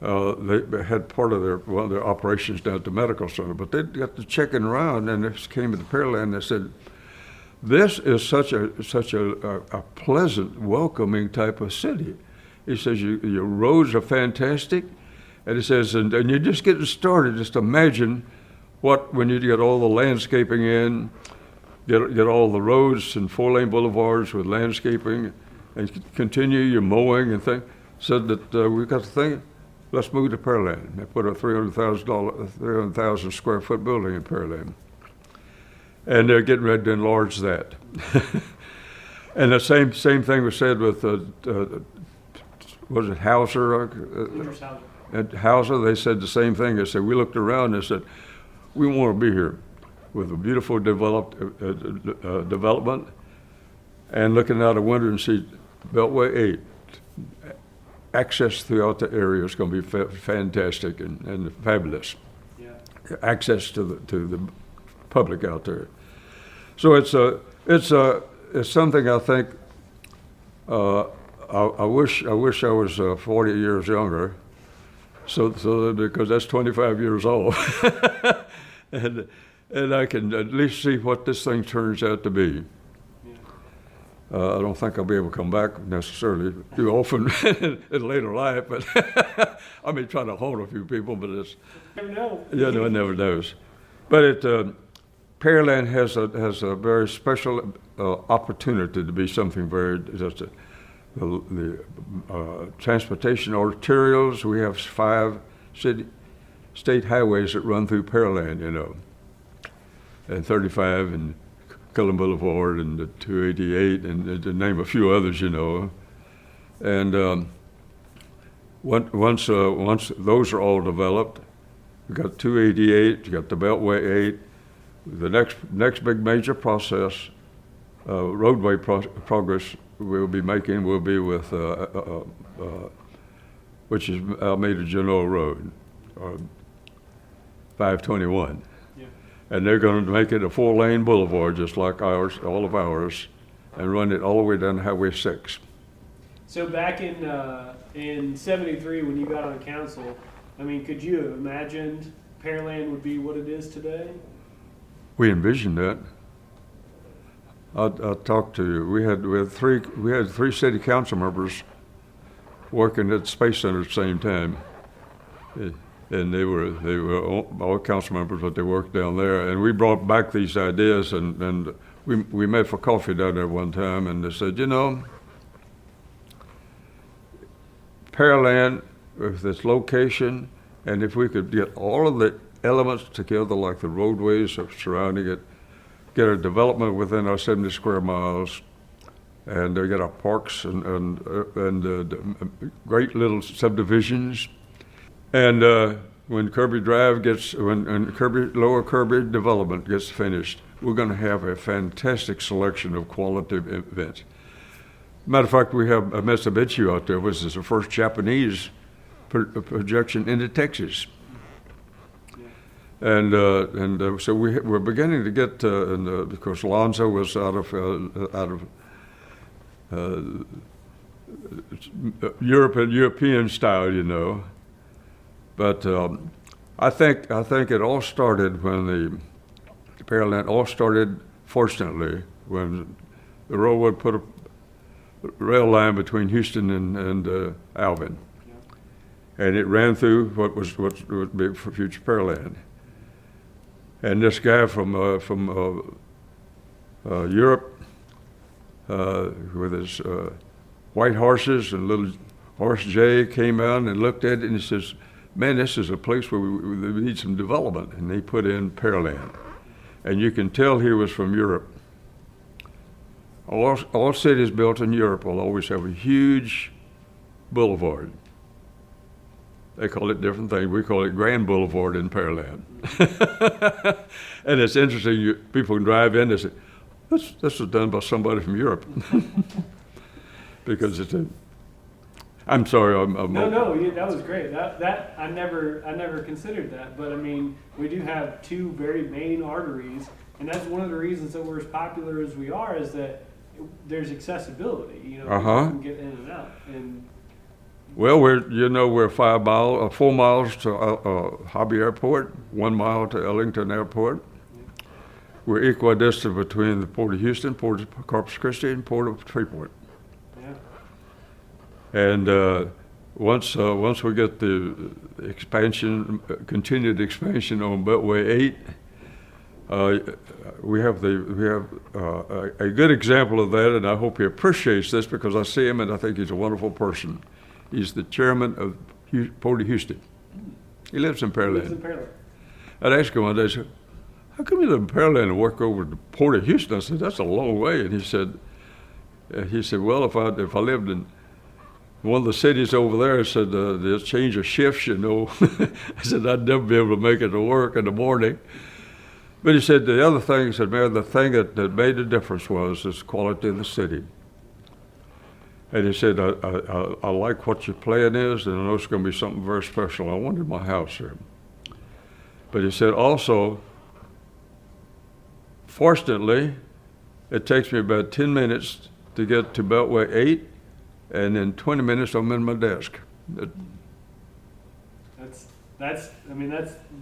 They had part of their operations down at the medical center, but they got to checking around, and they came to Pearland and they said, "This is such a pleasant, welcoming type of city." He says, "Your roads are fantastic," and he says, "and you're just getting started. Just imagine when you get all the landscaping in, get all the roads and 4-lane boulevards with landscaping, and continue your mowing and things." Said that we got to think, let's move to Pearland. They put a 300,000 square foot building in Pearland, and they're getting ready to enlarge that. And the same thing was said with was it Hauser? At Hauser, they said the same thing. They said, we looked around and said, we want to be here with a beautiful development, and looking out a window and see Beltway 8. Access throughout the area is going to be fantastic and fabulous. Yeah. Access to the public out there. So it's something I think. I wish I was 40 years younger, so because that's 25 years old, and I can at least see what this thing turns out to be. I don't think I'll be able to come back necessarily too often in later life, but I may try to hold a few people, but it's Never know. yeah, no, it never knows. But Pearland has a very special opportunity to be something very just the transportation arterials. We have 5 state highways that run through Pearland, and 35 and Cullen Boulevard and the 288 and to name a few others, And once those are all developed, we got 288, you got the Beltway 8. The next big major process, roadway progress we'll be making will be with which is Alameda Genoa Road, 521. And they're going to make it a 4-lane boulevard, just like ours, all of ours, and run it all the way down to Highway 6. So back in '73, when you got on council, I mean, could you have imagined Pearland would be what it is today? We envisioned that. I talked to you. We had 3 city council members working at the Space Center at the same time. And they were all council members, but they worked down there. And we brought back these ideas, and we met for coffee down there one time, and they said, Pearland, with its location, and if we could get all of the elements together, like the roadways surrounding it, get a development within our 70 square miles, and get our parks and great little subdivisions. And when Lower Kirby development gets finished, we're going to have a fantastic selection of quality events. Matter of fact, we have a Mitsubishi out there, which is the first Japanese projection into Texas. And so we're beginning to get, of course, Lonza was out of European style, But I think it all started when the Pearland all started. Fortunately, when the railroad put a rail line between Houston and Alvin, and it ran through what would be for future Pearland. And this guy from Europe with his white horses and little horse Jay came out and looked at it, and he says, "Man, this is a place where we need some development." And they put in Pearland. And you can tell he was from Europe. All cities built in Europe will always have a huge boulevard. They call it different things. We call it Grand Boulevard in Pearland. And it's interesting, people can drive in and say, this was done by somebody from Europe. Because it's I'm sorry. No, yeah, that was great. That I never considered that. But I mean, we do have two very main arteries, and that's one of the reasons that we're as popular as we are, is that there's accessibility. You know, people can get in and out. And well, we're 4 miles to Hobby Airport, 1 mile to Ellington Airport. We're equidistant between the Port of Houston, Port of Corpus Christi, and Port of Freeport. yeah, And once we get the continued expansion on Beltway 8, we have a good example of that, and I hope he appreciates this because I see him and I think he's a wonderful person. He's the chairman of Port of Houston. He lives in Pearland. I'd ask him one day, I said, how come you live in Pearland and work over to Port of Houston? I said, that's a long way. And he said, well, if I lived in one of the cities over there, I said, there's change of shifts, you know. I said, I'd never be able to make it to work in the morning. But he said, the other thing, he said, Mayor, the thing that made the difference was this quality of the city. And he said, I like what your plan is, and I know it's going to be something very special. I wanted my house here. But he said, also, fortunately, it takes me about 10 minutes to get to Beltway 8, and in 20 minutes, I'm in my desk. That's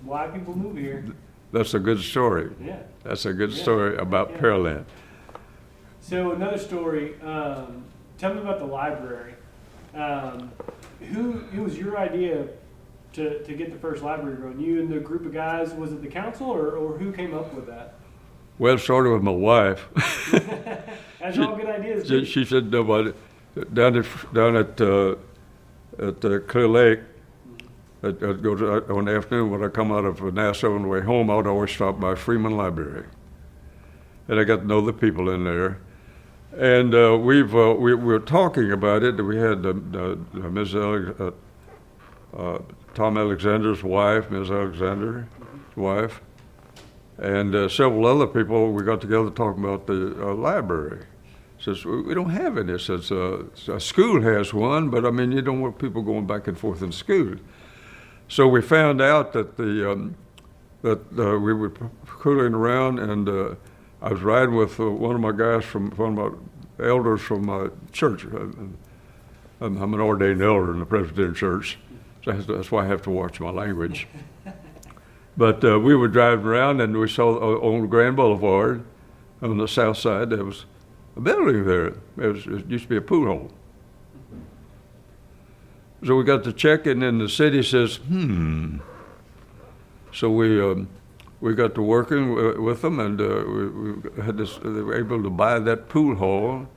why people move here. That's a good story. Yeah. That's a good story about Pearland. So another story, tell me about the library. Who was your idea to get the first library going? You and the group of guys, was it the council or who came up with that? Well, it started with my wife. That's all good ideas. She said, nobody, down at Clear Lake, I'd go to, on the afternoon when I come out of Nassau on the way home, I'd always stop by Freeman Library. And I got to know the people in there. And we were talking about it. We had Tom Alexander's wife, Ms. Alexander's wife, and several other people. We got together talking about the library. Says, we don't have any. Says, a school has one, but I mean, you don't want people going back and forth in school. So we found out that we were cooling around, and I was riding with one of my guys one of my elders from my church. I'm an ordained elder in the Presbyterian Church, so that's why I have to watch my language. But we were driving around, and we saw on Grand Boulevard, on the south side, there was a building there. It used to be a pool hall. So we got to checking, and the city says, So we got to working with them, and we had this. They were able to buy that pool hall,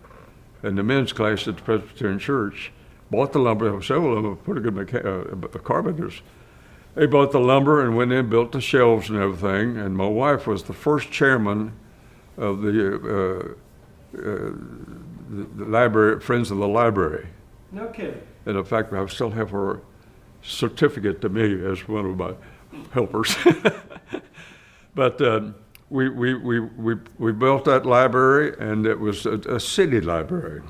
and the men's class at the Presbyterian Church bought the lumber. Several of them were pretty good carpenters. They bought the lumber and went in, built the shelves and everything. And my wife was the first chairman of the library, Friends of the Library. No kidding. And in fact, I still have her certificate to me as one of my helpers. But we built that library, and it was a city library.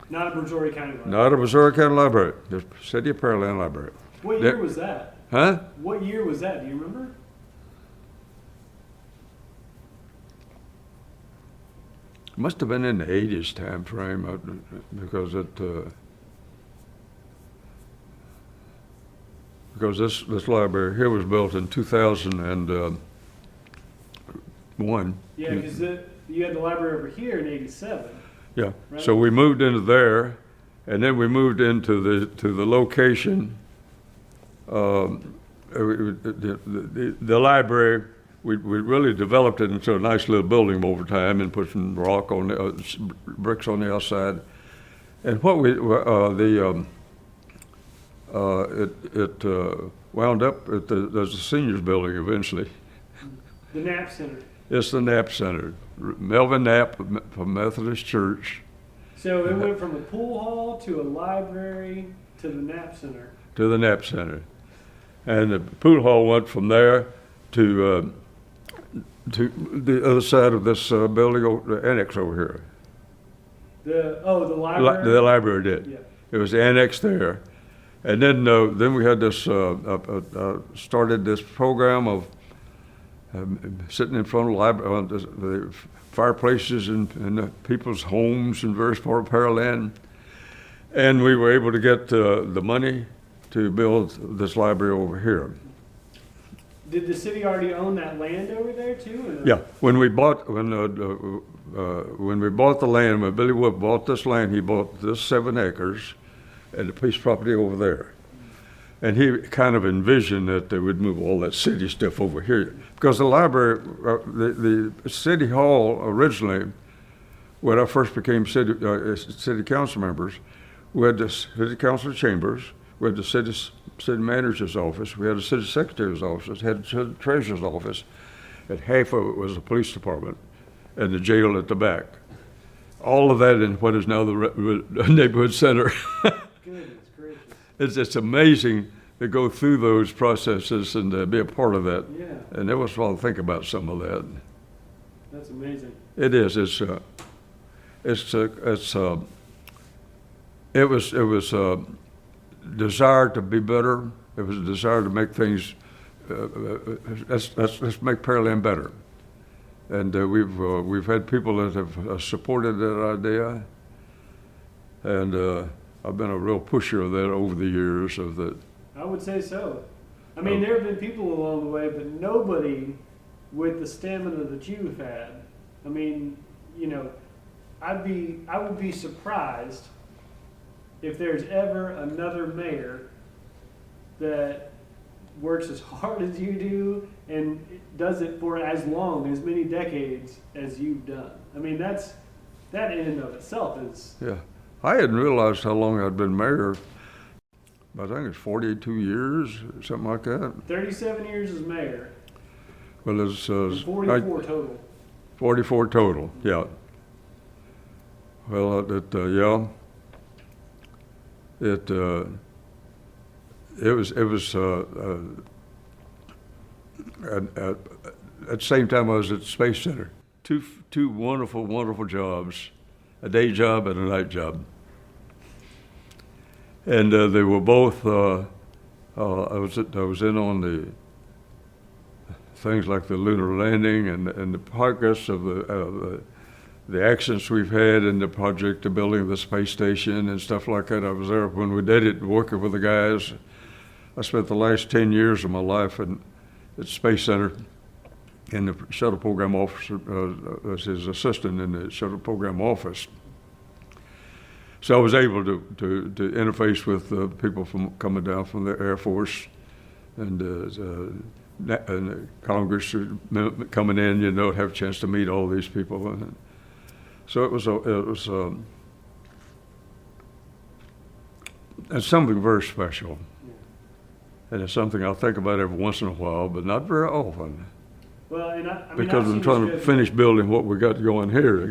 Not a Missouri County library. Not a Missouri County library. The City of Pearland Library. What year was that? Huh? What year was that? Do you remember? It must have been in the 80s time frame, because this library here was built in 2001. Yeah, because you had the library over here in '87. Yeah. Right? So we moved into there, and then we moved into the location. The library, we really developed it into a nice little building over time, and put some rock on bricks on the outside. And what it wound up at there's a seniors building eventually. The Knapp Center. It's the Knapp Center. Melvin Knapp from Methodist Church. So it went from a pool hall to a library to the Knapp Center. To the Knapp Center. And the pool hall went from there to the other side of this building, the annex over here. The library? The library did. Yeah. It was annexed there. And then we had this, started this program of sitting in front of the fireplaces in the people's homes in various parts of Pearland. And we were able to get the money to build this library over here. Did the city already own that land over there too? Yeah, when we bought the land, when Billy Wood bought this land, he bought this 7 acres and a piece of property over there. And he kind of envisioned that they would move all that city stuff over here. Because the library, the city hall originally, when I first became city council members, we had the city council chambers, we had the city manager's office, we had the city secretary's office, had the treasurer's office, and half of it was the police department and the jail at the back. All of that in what is now the neighborhood center. Goodness gracious. It's amazing to go through those processes and to be a part of that. Yeah. And it was fun to think about some of that. That's amazing. It is. It was a desire to be better. It was a desire to make things. Let's make Pearland better. And we've had people that have supported that idea. And I've been a real pusher of that over the years. Of that. I would say so. I mean, there have been people along the way, but nobody with the stamina that you've had. I mean, you know, I would be surprised if there's ever another mayor that works as hard as you do and does it for as many decades as you've done. I mean, that in and of itself is. Yeah, I hadn't realized how long I'd been mayor. I think it's 42 years, something like that. 37 years as mayor. Well, it's 44 total. 44 total, yeah. Well, it was at the same time I was at the Space Center. Two wonderful jobs, a day job and a night job. And they were both. I was in on the things like the lunar landing and the progress of the accidents we've had in the project, the building of the space station and stuff like that. I was there when we did it, working with the guys. I spent the last 10 years of my life at the Space Center in the shuttle program office as his assistant in the shuttle program office. So I was able to interface with people coming down from the Air Force and Congress coming in, have a chance to meet all these people. And so it was it's something very special. And it's something I'll think about every once in a while, but not very often. Well, and I mean, because I'm trying to finish building what we got going here. I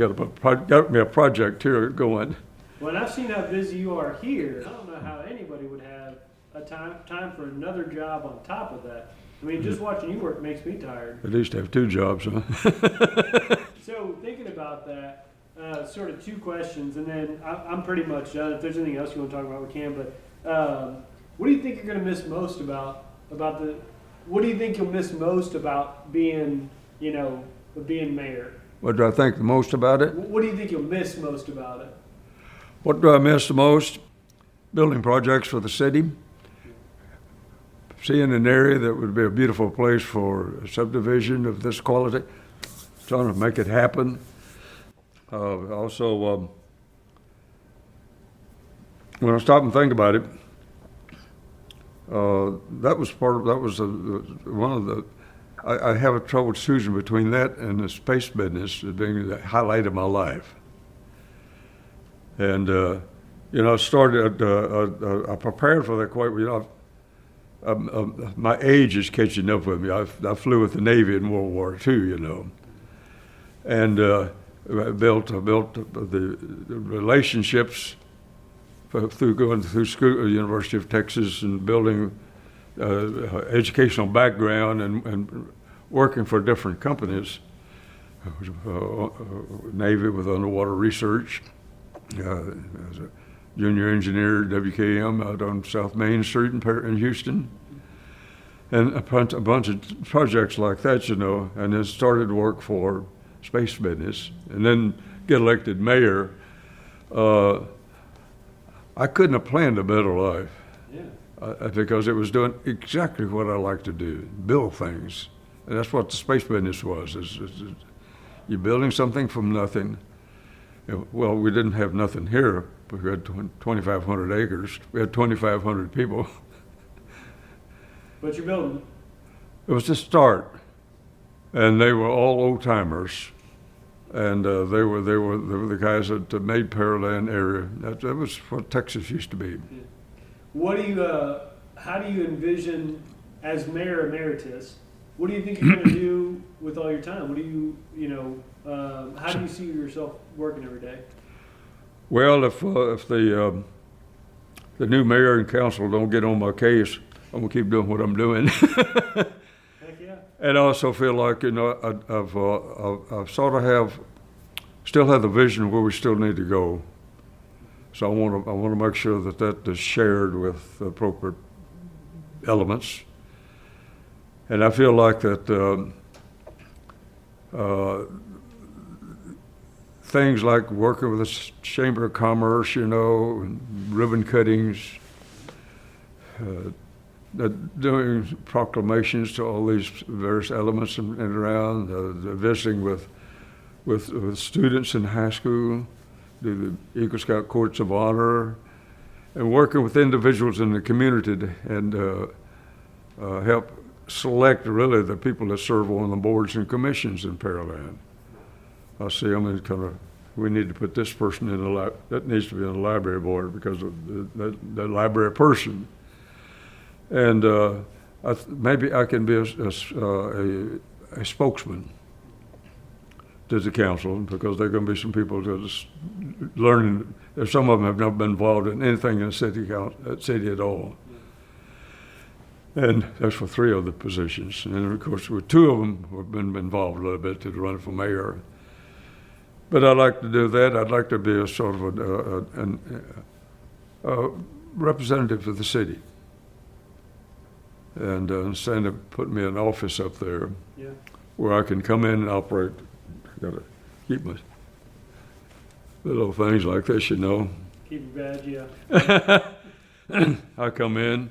got me a project here going. Well, and I've seen how busy you are here. I don't know how anybody would have a time for another job on top of that. I mean, just watching you work makes me tired. At least have 2 jobs, huh? So thinking about that, sort of 2 questions, and then I'm pretty much done. If there's anything else you want to talk about, we can. But what do you think you're going to miss most about the? What do you think you'll miss most about being mayor? What do I think the most about it? What do you think you'll miss most about it? What do I miss the most? Building projects for the city. Seeing an area that would be a beautiful place for a subdivision of this quality. Trying to make it happen. Also, when I stop and think about it, that was one of the. I have a trouble choosing between that and the space business as being the highlight of my life. And I started. I prepared for that quite. My age is catching up with me. I flew with the Navy in World War II, and I built the relationships through going through school, University of Texas, and building educational background and working for different companies. Navy with underwater research. junior engineer at WKM out on South Main Street in Houston. And a bunch of projects like that, and then started to work for space business, and then get elected mayor. I couldn't have planned a better life. Yeah. Because it was doing exactly what I like to do, build things. And that's what the space business was. You're building something from nothing. Well, we didn't have nothing here. We had 2,500 acres. We had 2,500 people. But you're building. It was the start, and they were all old timers, and they were the guys that made Pearland area. That was what Texas used to be. What do you? How do you envision as Mayor Emeritus? What do you think you're going to do with all your time? What do you? How do you see yourself working every day? Well, if the new mayor and council don't get on my case, I'm gonna keep doing what I'm doing. Heck yeah. And I also feel like I've sort of still have the vision where we still need to go. So I want to make sure that is shared with the appropriate elements. And I feel like that things like working with the Chamber of Commerce, and ribbon cuttings. Doing proclamations to all these various elements and around, visiting with students in high school, do the Eagle Scout Courts of Honor, and working with individuals in the community and help select really the people that serve on the boards and commissions in Pearland. I see them and we need to put this person in that needs to be on the library board because of the library person. And maybe I can be a spokesman to the council because there are going to be some people that are learning. Some of them have never been involved in anything in the city at all. And that's for 3 of the positions. And of course, with 2 of them have been involved a little bit to run for mayor. But I'd like to do that. I'd like to be a sort of a representative of the city. And instead of putting me in an office up there, where I can come in and operate, got to keep my little things like this, Keep your badge, yeah. I come in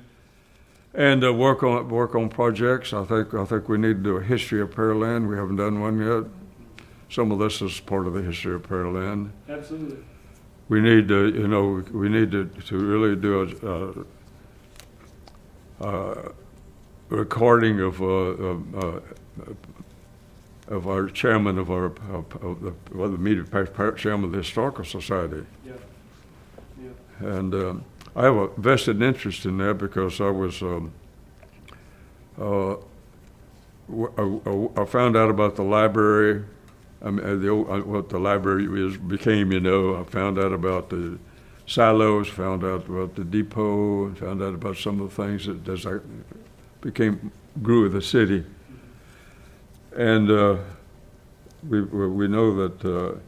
and work on projects. I think we need to do a history of Pearland. We haven't done one yet. Some of this is part of the history of Pearland. Absolutely. We need to, to really do a recording of our chairman of the immediate past chairman of the Historical Society. Yeah. Yeah. And I have a vested interest in that because I was I found out about the library. What the library became. I found out about the silos, found out about the depot, and found out about some of the things that as I grew with the city. And we know that,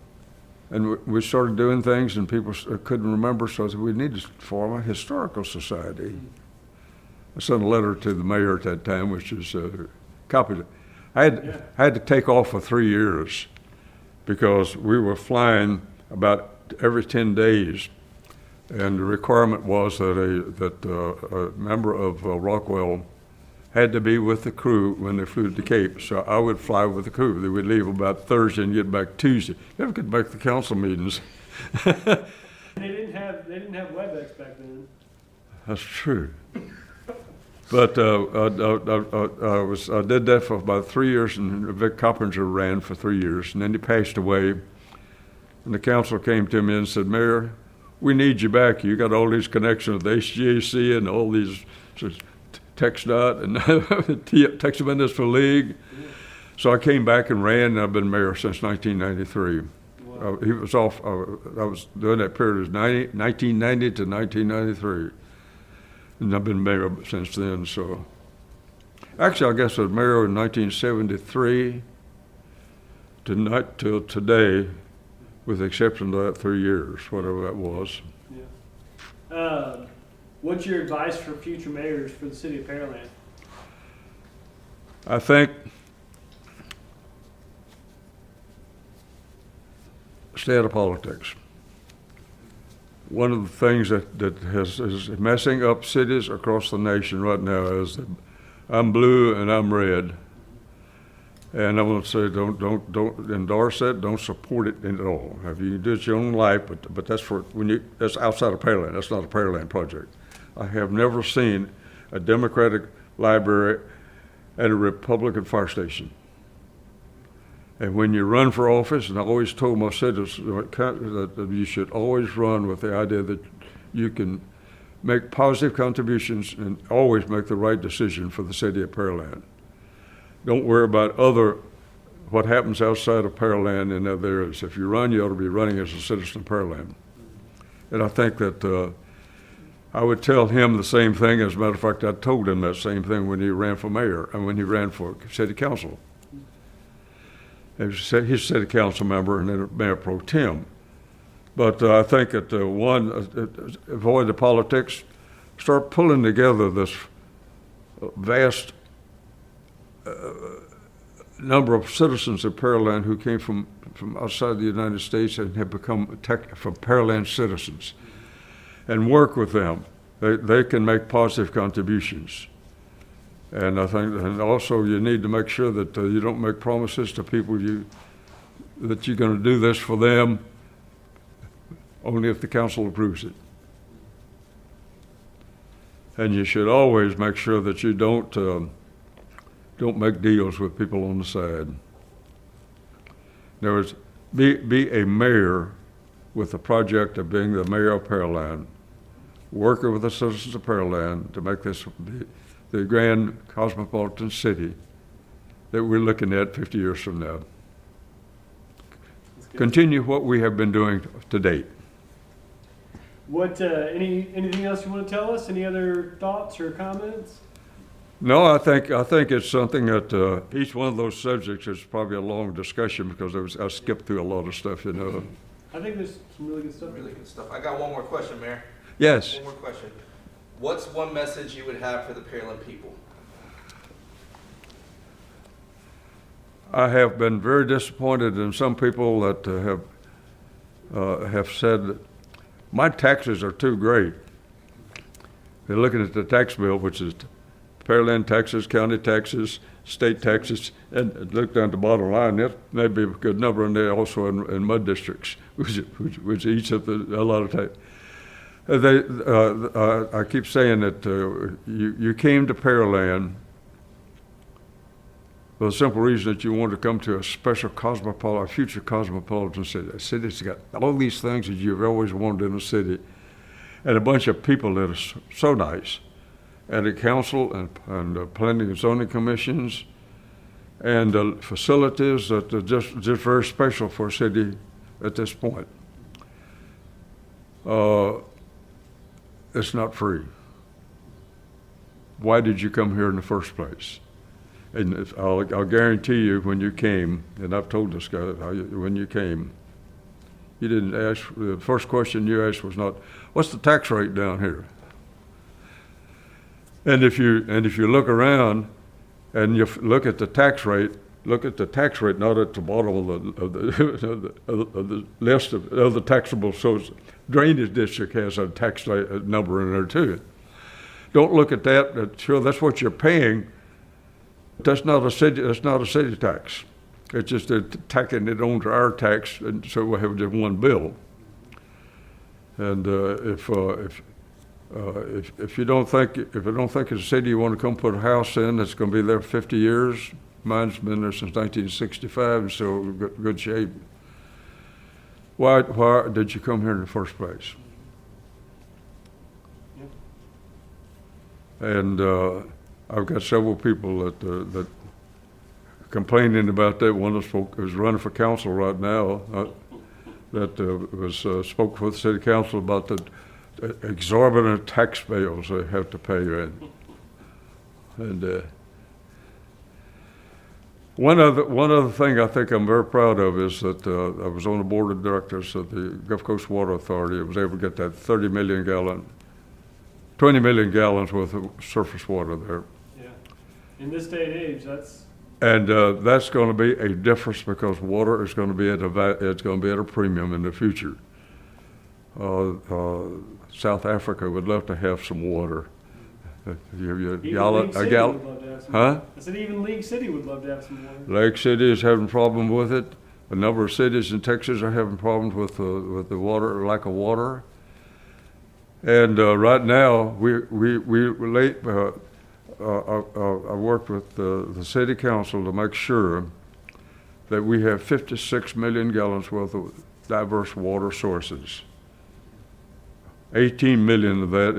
and we started doing things and people couldn't remember, so we needed to form a historical society. I sent a letter to the mayor at that time, which is copied. I had to take off for 3 years because we were flying about every 10 days. And the requirement was that a member of Rockwell had to be with the crew when they flew to the Cape. So I would fly with the crew. They would leave about Thursday and get back Tuesday. Never get back to council meetings. They didn't have WebEx back then. That's true. But I did that for about 3 years, and Vic Coppinger ran for 3 years, and then he passed away. And the council came to me and said, "Mayor, we need you back. You got all these connections with the HGAC and all these TxDOT and Texas Municipal League." So I came back and ran, and I've been mayor since 1993. Wow. He was off. I was doing that period of 1990 to 1993. And I've been mayor since then. So, actually, I guess I was mayor in 1973 till today, with the exception of that 3 years, whatever that was. Yeah. What's your advice for future mayors for the city of Pearland? I think stay out of politics. One of the things that is messing up cities across the nation right now is that I'm blue and I'm red. And I want to say, don't endorse that. Don't support it at all. If you do it your own life, but that's that's outside of Pearland. That's not a Pearland project. I have never seen a Democratic library and a Republican fire station. And when you run for office, and I always told my citizens that you should always run with the idea that you can make positive contributions and always make the right decision for the city of Pearland. Don't worry about what happens outside of Pearland and other areas. If you run, you ought to be running as a citizen of Pearland. And I think that I would tell him the same thing. As a matter of fact, I told him that same thing when he ran for mayor and when he ran for city council. He was his city council member and then mayor pro tem. But I think that avoid the politics, start pulling together this vast number of citizens of Pearland who came from outside the United States and have become from Pearland citizens, and work with them. They can make positive contributions. And I think, and also you need to make sure that you don't make promises to people that you're going to do this for them only if the council approves it. And you should always make sure that you don't make deals with people on the side. In other words, be a mayor with the project of being the mayor of Pearland, working with the citizens of Pearland to make this the grand cosmopolitan city that we're looking at 50 years from now. Continue what we have been doing to date. What anything else you want to tell us? Any other thoughts or comments? No, I think it's something that each one of those subjects is probably a long discussion because I skipped through a lot of stuff, you know. I think there's some really good stuff. Really good stuff. I got one more question, Mayor. Yes. One more question. What's one message you would have for the Pearland people? I have been very disappointed in some people that have said that my taxes are too great. They're looking at the tax bill, which is Pearland taxes, county taxes, state taxes, and look down the bottom line. That may be a good number, and they're also in mud districts, which eats up a lot of tax. I keep saying that you came to Pearland for the simple reason that you want to come to a special future cosmopolitan city. A city that's got all these things that you've always wanted in a city, and a bunch of people that are so nice, and the council and planning and zoning commissions, and facilities that are just very special for a city at this point. It's not free. Why did you come here in the first place? And I'll guarantee you when you came, and I've told this guy when you came, you didn't ask, the first question you asked was not, what's the tax rate down here? And if you look around and you look at the tax rate, not at the bottom of the list of the taxable. So drainage district has a tax number in there too. Don't look at that. Sure, that's what you're paying. That's not a city. That's not a city tax. It's just they're tacking it onto our tax, and so we have just one bill. And if you don't think it's a city you want to come put a house in that's going to be there for 50 years. Mine's been there since 1965, and so good shape. Why did you come here in the first place? Yep. And I've got several people that complaining about that. One of them is running for council right now. Spoke for the city council about the exorbitant tax bills they have to pay. And one other thing I think I'm very proud of is that I was on the board of directors of the Gulf Coast Water Authority. I was able to get that 30 million gallon 20 million gallons worth of surface water there. Yeah. In this day and age, that's. And that's going to be a difference because water is going to be it's going to be at a premium in the future. South Africa would love to have some water. Even League City would love to have some Huh? water. I said even League City would love to have some water. Lake City is having a problem with it. A number of cities in Texas are having problems with the water, lack of water. And right now, I worked with the city council to make sure that we have 56 million gallons worth of diverse water sources. 18 million of that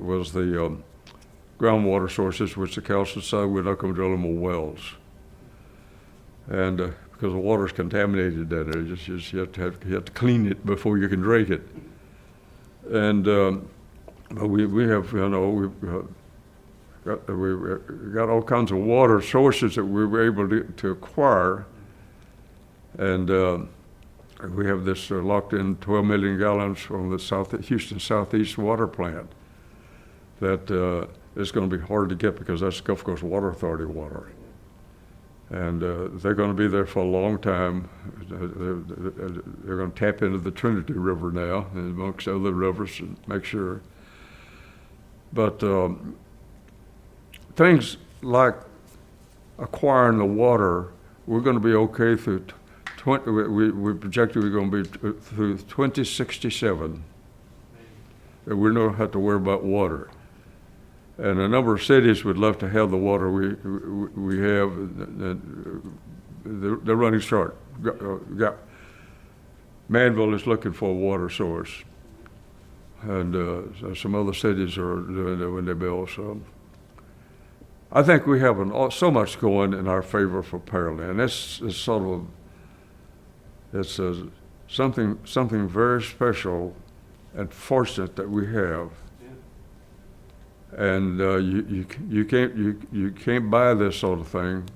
was the groundwater sources, which the council decided we're not going to drill them more wells. And because the water is contaminated down there, you have to clean it before you can drink it. And we have, we've got all kinds of water sources that we were able to acquire. And we have this locked in 12 million gallons from the Houston Southeast Water Plant that is going to be hard to get because that's Gulf Coast Water Authority water. And they're going to be there for a long time. They're going to tap into the Trinity River now, and amongst other rivers, and make sure. But things like acquiring the water, we're going to be okay through. We projected we're going to be through 2067. And we don't have to worry about water. And a number of cities would love to have the water we have. They're running short. Manville is looking for a water source, and some other cities are doing it when they build. So I think we have so much going in our favor for Pearland. It's sort of something very special and fortunate that we have. And you can't buy this sort of thing.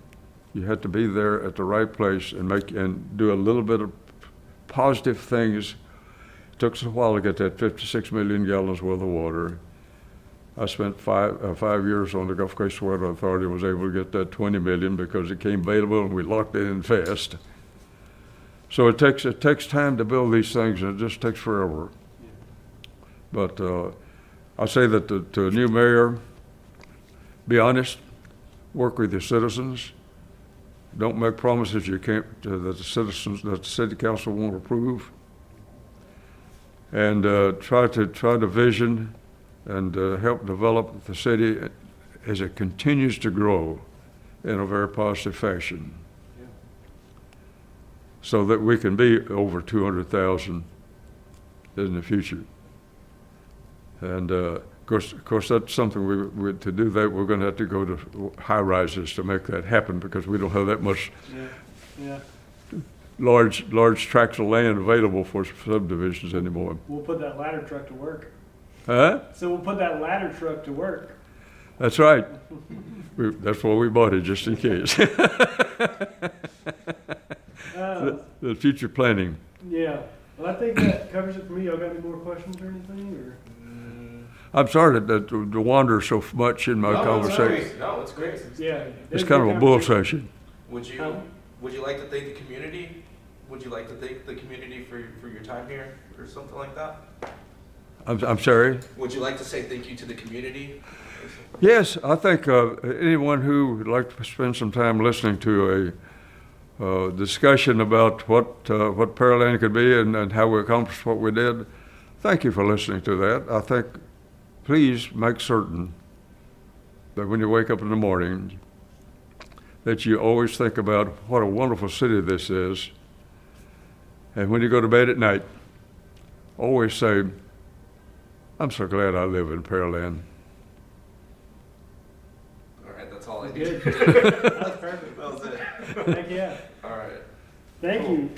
You have to be there at the right place and do a little bit of positive things. It took us a while to get that 56 million gallons worth of water. I spent 5 years on the Gulf Coast Water Authority and was able to get that 20 million because it came available and we locked it in fast. So it takes time to build these things, and it just takes forever. But I say that to a new mayor, be honest, work with your citizens. Don't make promises you can't, that the city council won't approve. And try to vision and help develop the city as it continues to grow in a very positive fashion. Yeah. So that we can be over 200,000 in the future. And of course, that's something to do that. We're going to have to go to high rises to make that happen because we don't have that much large tracts of land available for subdivisions anymore. We'll put that ladder truck to work. Huh? So we'll put that ladder truck to work. That's right. That's why we bought it, just in case. The future planning. Yeah. Well, I think that covers it for me. Y'all got any more questions or anything? Or? I'm sorry to wander so much in my conversation. No, it's great. Yeah. It's kind of a bull session. Would you like to thank the community? Would you like to thank the community for your time here or something like that? I'm sorry? Would you like to say thank you to the community? Yes, I think anyone who would like to spend some time listening to a discussion about what Pearland could be and how we accomplished what we did, thank you for listening to that. I think please make certain that when you wake up in the morning that you always think about what a wonderful city this is. And when you go to bed at night, always say, I'm so glad I live in Pearland. All right, that's all I Good. need. That was perfect. That was it. Heck yeah. All right. Thank you.